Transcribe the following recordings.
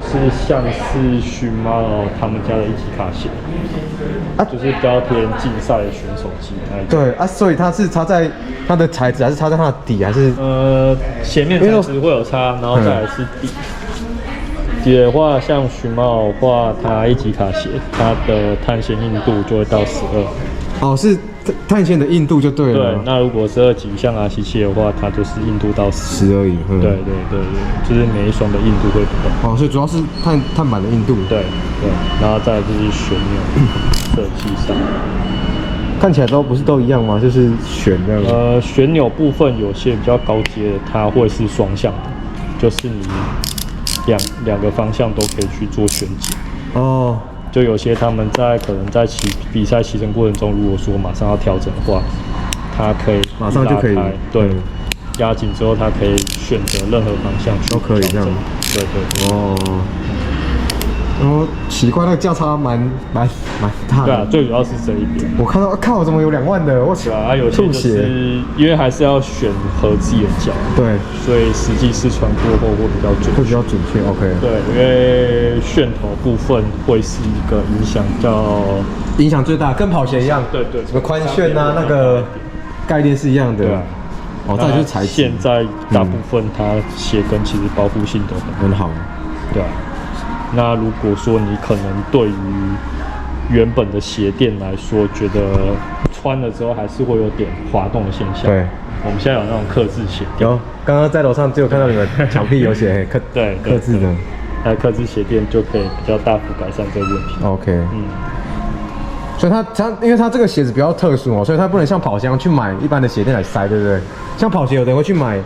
是像是寻猫他们家的一级卡鞋，就是比较偏竞赛的选手机那一种。对啊，所以它是插在它的材质，还是插在它的底，还是？前面材质会有插，然后再来是底。底的话，像寻猫的话，它一级卡鞋，它的碳纤硬度就会到12。哦，是碳纤的硬度就对了。对，那如果是2级像RC7的话，它就是硬度到10而已。对，就是每一双的硬度会不同。哦，所以主要是碳板的硬度。对，然后再来就是旋钮设计上，看起来都不是都一样吗？就是旋这样。旋钮部分有些比较高阶的，它会是双向的，就是你两个方向都可以去做旋解。哦。就有些他们可能在比赛骑乘过程中，如果说马上要调整的话，它可以马上就可以对，压紧之后它可以选择任何方向去都可以这样。对。哦。然后奇怪，那个价差蛮大的。对啊，最主要是这一点。我看到靠，怎么有2万的？我对啊，有些就是因为还是要选合自己的脚。对。所以实际试穿过后会比较准。会比较准确 ，OK。对，因为楦头部分会是一个影响最大，跟跑鞋一样。对。什么宽楦啊，那个概念是一样的。对啊。哦，再就是材质。现在大部分它鞋跟其实保护性都很好。对啊。那如果说你可能对于原本的鞋垫来说，觉得穿了之后还是会有点滑动的现象。对，我们现在有那种客制鞋垫。有，刚刚在楼上就有看到你们墙壁有写客制的，那客制鞋垫就可以比较大幅改善这个问题。OK，所以因为它这个鞋子比较特殊哦，所以它不能像跑鞋一样去买一般的鞋垫来塞，对不对？像跑鞋有的人会去买，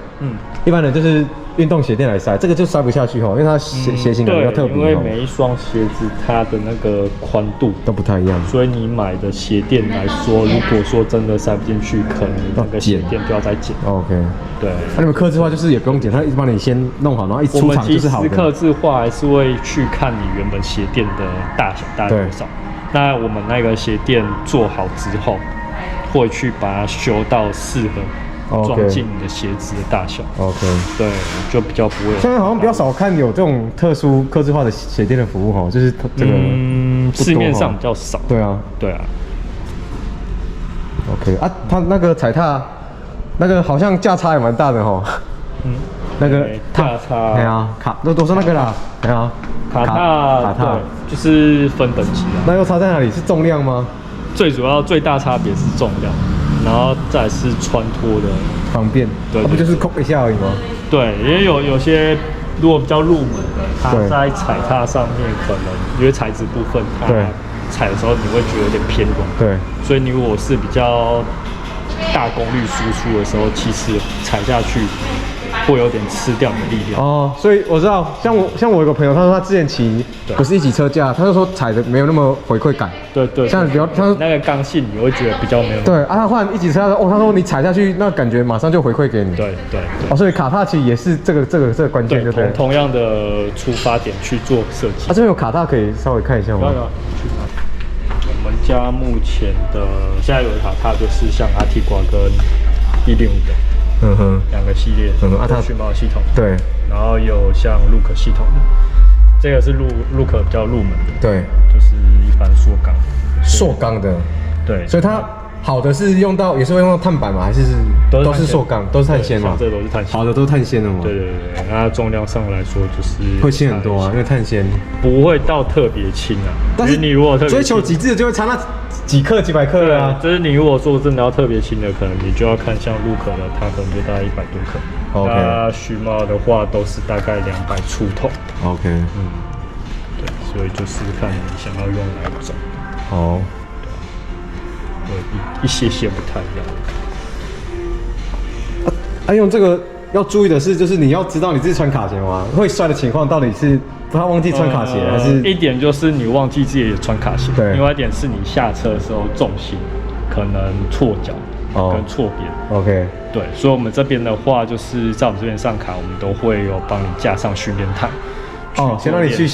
一般人就是运动鞋垫来塞，这个就塞不下去哦，因为它鞋型比较特别。因为每一双鞋子它的那个宽度都不太一样，所以你买的鞋垫来说，如果说真的塞不进去，可能那个鞋垫就要再剪。OK， 对。那你们客制化就是也不用剪，它一直帮你先弄好，然后一出厂就是好的。我们其实客制化还是会去看你原本鞋垫的大小大概多少。那我们那个鞋垫做好之后，会去把它修到适合装进你的鞋子的大小。OK， 对，就比较不会。现在好像比较少看有这种特殊客制化的鞋垫的服务哈，就是这个市面上比较少。对啊。OK 啊，它那个踩踏，那个好像价差也蛮大的哈。那个价差。对啊，都是那个啦，对啊。卡踏，对，就是分等级的。那又差在哪里？是重量吗？最主要最大差别是重量，然后再是穿脱的方便。对，不就是扣一下而已吗？对，因为有些如果比较入门的，它在踩踏上面可能因为材质部分，它踩的时候你会觉得有点偏软。对，所以你如果是比较大功率输出的时候，其实踩下去会有点吃掉你的力量哦，所以我知道，像我有个朋友，他说他之前骑不是一级车架，他就说踩的没有那么回馈感。对，像比较像那个刚性，你会觉得比较没有。对啊，他换一级车架，他说你踩下去，那感觉马上就回馈给你。对。哦，所以卡踏其实也是这个关键，对。同样的出发点去做设计。这边有卡踏可以稍微看一下吗？我们家目前的现在有的卡踏就是像阿提瓜跟105的。2个系列，它寻猫系统，对，然后有像 Look 系统的，这个是 Look 比较入门的，对，就是一般塑钢的，对，所以它好的是也是会用到碳板吗？还是都是塑钢，都是碳纤吗？这都是碳纤，好的都是碳纤的吗？对，那重量上来说就是会轻很多啊，因为碳纤不会到特别轻啊，但是你如果追求极致的就会差那几克几百克啊，就是你如果说真的要特别轻的，可能你就要看像Look的，它可能就大概100多克。那寻猫的话都是大概200出头。OK， 对，所以就是看你想要用哪一种。好，对，一些不太一样。用这个要注意的是，就是你要知道你自己穿卡鞋吗？会摔的情况到底是他忘记穿卡鞋，还是一点就是你忘记自己也穿卡鞋？对。另外一点是你下车的时候重心可能错脚跟错边。OK。对，所以我们这边的话，就是在我们这边上卡，我们都会有帮你架上训练台。先让你去。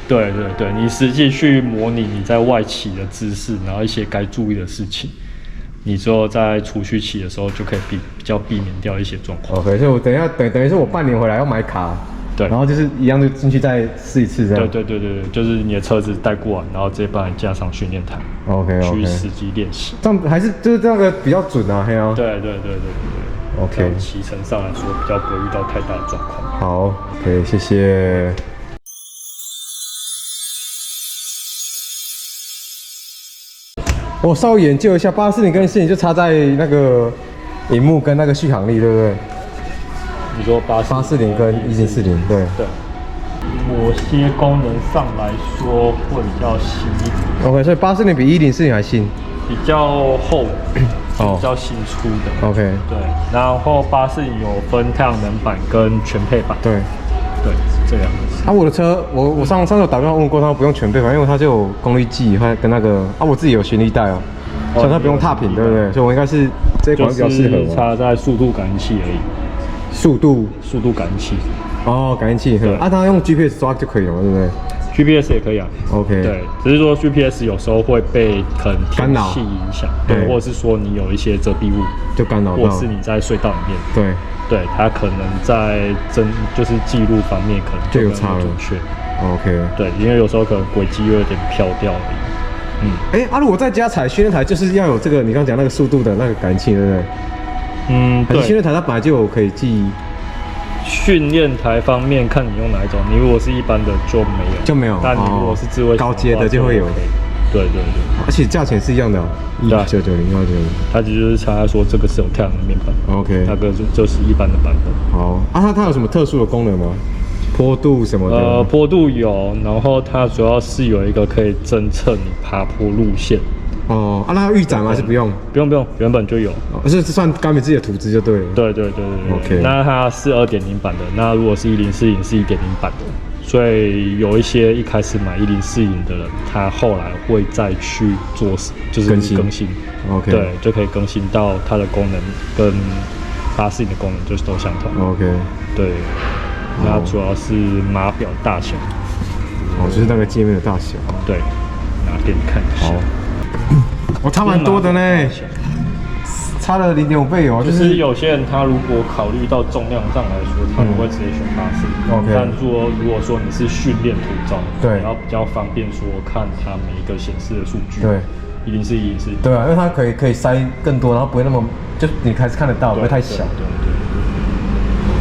对，你实际去模拟你在外骑的姿势，然后一些该注意的事情。你之后在出去骑的时候，就可以比较避免掉一些状况。OK， 所以我等于是我半年回来要买卡，对，然后就是一样就进去再试一次这样。对，就是你的车子带过来，然后直接把你架上训练台 ，OK， 去实际练习。这样还是就是这样个比较准啊，嘿啊。对，OK， 骑乘上来说比较不会遇到太大的状况。好，OK， 谢谢。我稍微研究一下，840跟140就差在那个萤幕跟那个续航力，对不对？你说840跟1040，对。某些功能上来说会比较新一点。OK， 所以840比1040还新，比较厚，比较新出的。OK， 对，然后840有分太阳能板跟全配版。对，这两个。我的车，我上次有打电话问过他，不用全配版，因为它就有功率计，还跟那个我自己有巡力带哦，所以它不用踏频，对不对？所以我应该是这一款比较适合我。差在速度感应器而已。速度感应器。感应器。它用 GPS 抓就可以了，对不对 ？GPS 也可以啊。OK。对，只是说 GPS 有时候会被可能天气影响，对，或者是说你有一些遮蔽物就干扰到，或者是你在隧道里面，对，它可能在就是记录方面可能就有差准确。OK。对，因为有时候可能轨迹有点飘掉而已。如果在家踩训练台，就是要有这个你刚讲那个速度的那个感应器，对不对？对。训练台它本来就有可以记。训练台方面看你用哪一种，你如果是一般的就没有，但你如果是智慧高阶的就会有。对，而且价钱是一样的，1990、190。它只是差在说这个是有太阳能面板 ，OK， 那个就是一般的版本。好它有什么特殊的功能吗？坡度什么的？坡度有，然后它主要是有一个可以侦测你爬坡路线。那要预载吗？还是不用？不用，原本就有。是算甘美自己的图资就对了。对。OK。那它是2.0版的，那如果是1040是1.0版的，所以有一些一开始买1040的人，他后来会再去做就是更新。OK。对，就可以更新到它的功能跟840的功能就是都相同。OK。对。那主要是码表大小。就是那个界面的大小。对。拿给你看一下。我差蛮多的呢，差了0.5倍哦。就是有些人他如果考虑到重量上来说，他们会直接选840。OK。但如果说你是训练途中，对，然后比较方便说看它每一个显示的数据，对，1040。对啊，因为它可以塞更多，然后不会那么就你还是看得到，不会太小。对。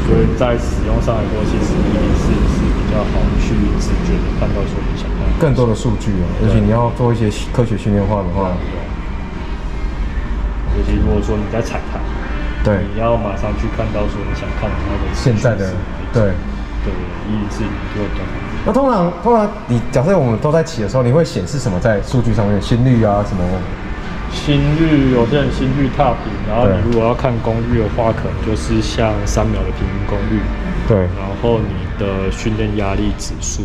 所以在使用上来说，其实1040是比较好去直觉的看到说你想看更多的数据啊，尤其你要做一些科学训练化的话。尤其如果说你在踩台，对，你要马上去看到说你想看的那个现在的，对，1040就会比较好。那通常你假设我们都在骑的时候，你会显示什么在数据上面？心率啊什么？心率有些人心率踏频，然后你如果要看功率的话，可能就是像3秒的平均功率，对，然后你的训练压力指数，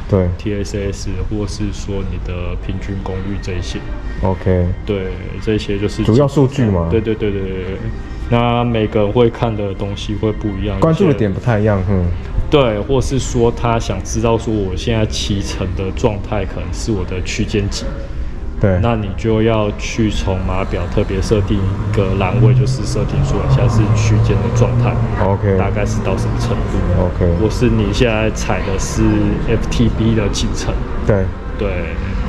对 ，TSS 或是说你的平均功率这一些 ，OK， 对，这些就是主要数据嘛。对。那每个人会看的东西会不一样，关注的点不太一样，对，或是说他想知道说我现在骑乘的状态可能是我的区间级。对，那你就要去从码表特别设定一个栏位，就是设定说你现在是区间的状态 ，OK， 大概是到什么程度 ，OK， 或是你现在踩的是 FTB 的进程，对，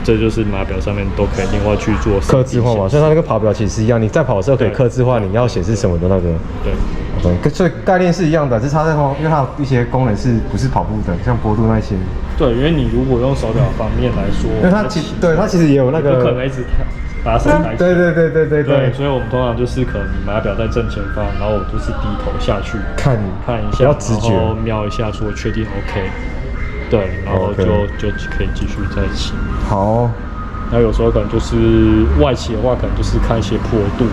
这就是码表上面都可以另外去做客制化嘛，所以它那个跑表其实一样，你在跑的时候可以客制化你要显示什么的那个，对，所以概念是一样的，只是它在因为它有一些功能不是跑步的，像坡度那些。对，因为你如果用手表方面来说，因为它其实也有那个，不可能一直把手抬起来。对，所以我们通常就是可能你码表在正前方，然后我就是低头下去看一下，要直觉，然后瞄一下说确定 OK， 对，然后就可以继续再骑。好，那有时候可能就是外骑的话，可能就是看一些坡度，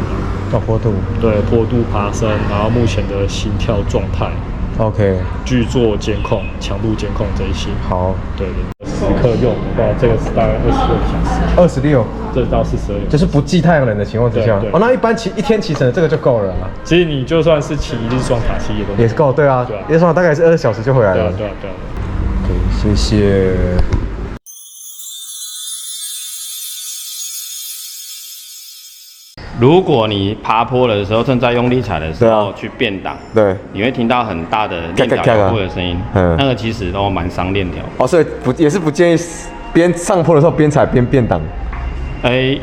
坡度，对，坡度爬升，然后目前的心跳状态。OK， 去做监控、强度监控这一些。好，对，时刻用的话，这个是大概26小时。26，这到42，就是不计太阳能的情况之下。那一般一天骑乘这个就够了啊。其实你就算是骑1日双塔，其实也够，对啊，1日双塔大概是20小时就回来了。对。OK，谢谢。如果你爬坡的时候正在用力踩的时候去变档，对，你会听到很大的链条摇过的声音，那个其实都蛮伤链条。哦，所以也是不建议边上坡的时候边踩边变档。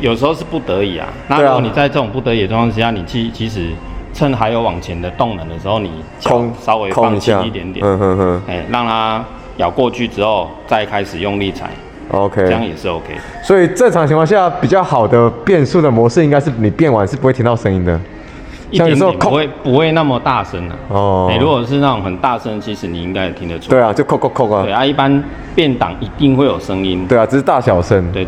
有时候是不得已啊。那如果你在这种不得已的状况之下，你其实趁还有往前的动能的时候，你脚稍微放轻一点点，让它咬过去之后再开始用力踩。OK， 这样也是 OK 的。所以正常情况下，比较好的变速的模式应该是你变完是不会听到声音的，像有时候不会那么大声啊。哦，如果是那种很大声，其实你应该也听得出来。对啊，就扣啊。对啊，一般变档一定会有声音。对啊，只是大小声。对。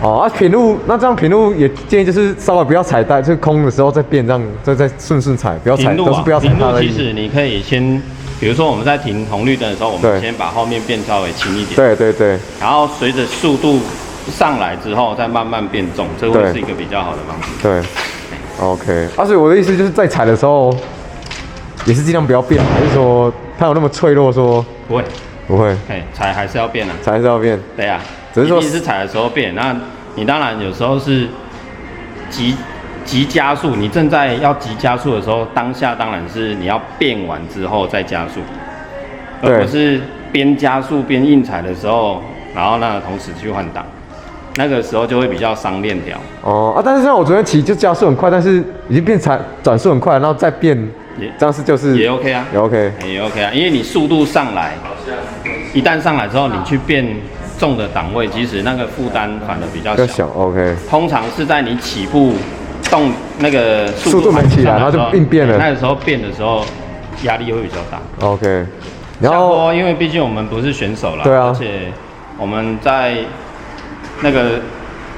哦，平路那这样平路也建议就是稍微不要踩带，就是空的时候再变，这样再顺踩，不要踩，都是不要踩它的。其实你可以先。比如说我们在停红绿灯的时候，我们先把后面变稍微轻一点。对。然后随着速度上来之后，再慢慢变重，这会是一个比较好的方式。对 ，OK。所以我的意思就是在踩的时候，也是尽量不要变，还是说它有那么脆弱说？不会。踩还是要变啊。踩还是要变。对啊，只是说是踩的时候变。那你当然有时候是急加速，你正在要急加速的时候，当下当然是你要变完之后再加速，而不是边加速边硬踩的时候，然后那同时去换挡，那个时候就会比较伤链条。但是像我昨天骑就加速很快，但是已经变转速很快，然后再变，这样就是也 OK 啊，也 OK 啊，因为你速度上来，一旦上来之后，你去变重的档位，其实那个负担反而比较小。OK， 通常是在你起步。动那个速度没起来，然后就硬变了。那个时候变的时候，压力会比较大。OK， 然后因为毕竟我们不是选手啦，对啊，而且我们在那个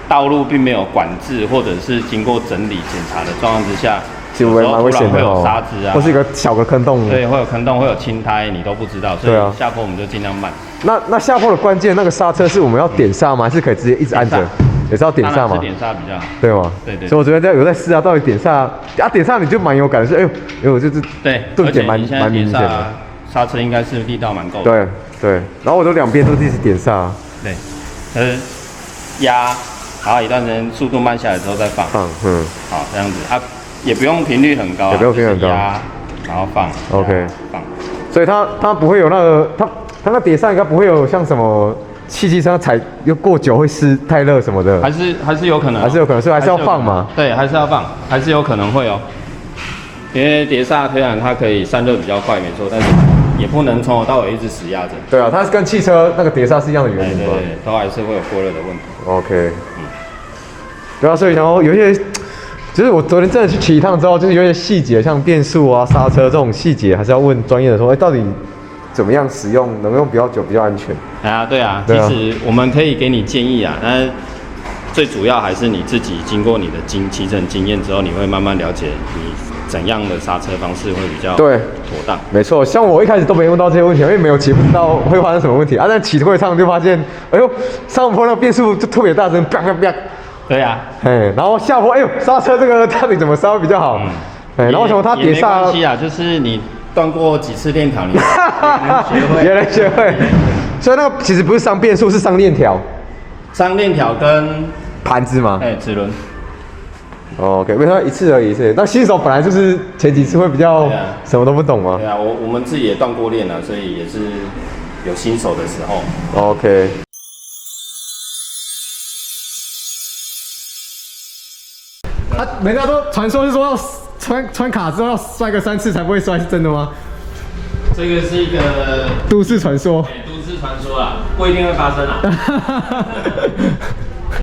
道路并没有管制或者是经过整理检查的状况之下，其实蛮危险的，会有沙子啊，或是一个小的坑洞，对，会有坑洞，会有青苔，你都不知道，所以下坡我们就尽量慢。那下坡的关键，那个刹车是我们要点刹吗？还是可以直接一直按着？也是要点刹吗？点刹比较好，对吗？对。所以我昨天有在试啊，到底点刹点刹你就蛮有感的，是我就是对，顿点蛮明显的，刹车应该是力道蛮够的。对，然后我都两边都一直点刹。对，压，然后一段时间速度慢下来之后再放。好，这样子也不用频率很高，压，然后放。OK， 放。所以它不会有那个它那碟刹应该不会有像什么。汽机车踩又过久会湿太热什么的，还是有可能，所以还是要放嘛。对，还是要放，还是有可能会因为碟刹虽然它可以散热比较快，没错，但是也不能从头到尾一直死压着。对啊，它是跟汽车那个碟刹是一样的原理嘛。对，都还是会有过热的问题。OK，对啊，所以然后有一些，就是我昨天真的去骑一趟之后，就是有一些细节，像变速啊、刹车这种细节，还是要问专业的说，到底。怎么样使用能用比较久比较安全？对啊，其实我们可以给你建议啊，但最主要还是你自己经过你的骑乘经验之后，你会慢慢了解你怎样的刹车方式会比较妥当。没错，像我一开始都没问到这些问题，因为没有骑，不知道会发生什么问题但骑会上就发现，上坡那变速就特别大声，啪啪啪。对啊，然后下坡，刹车这个到底怎么刹比较好？然后为什么它碟刹？没关系啊，就是你。断过几次链条，你也能学会。所以那个其实不是伤变速，是伤链条。伤链条跟盘子吗？齿轮。OK， 为什么一次而已？那新手本来就是前几次会比较什么都不懂吗？对啊，我们自己也断过链了，所以也是有新手的时候。OK。人家都传说是说要穿卡之后要摔个3次才不会摔，是真的吗？这个是一个都市传说。都市传说啦，不一定会发生啦。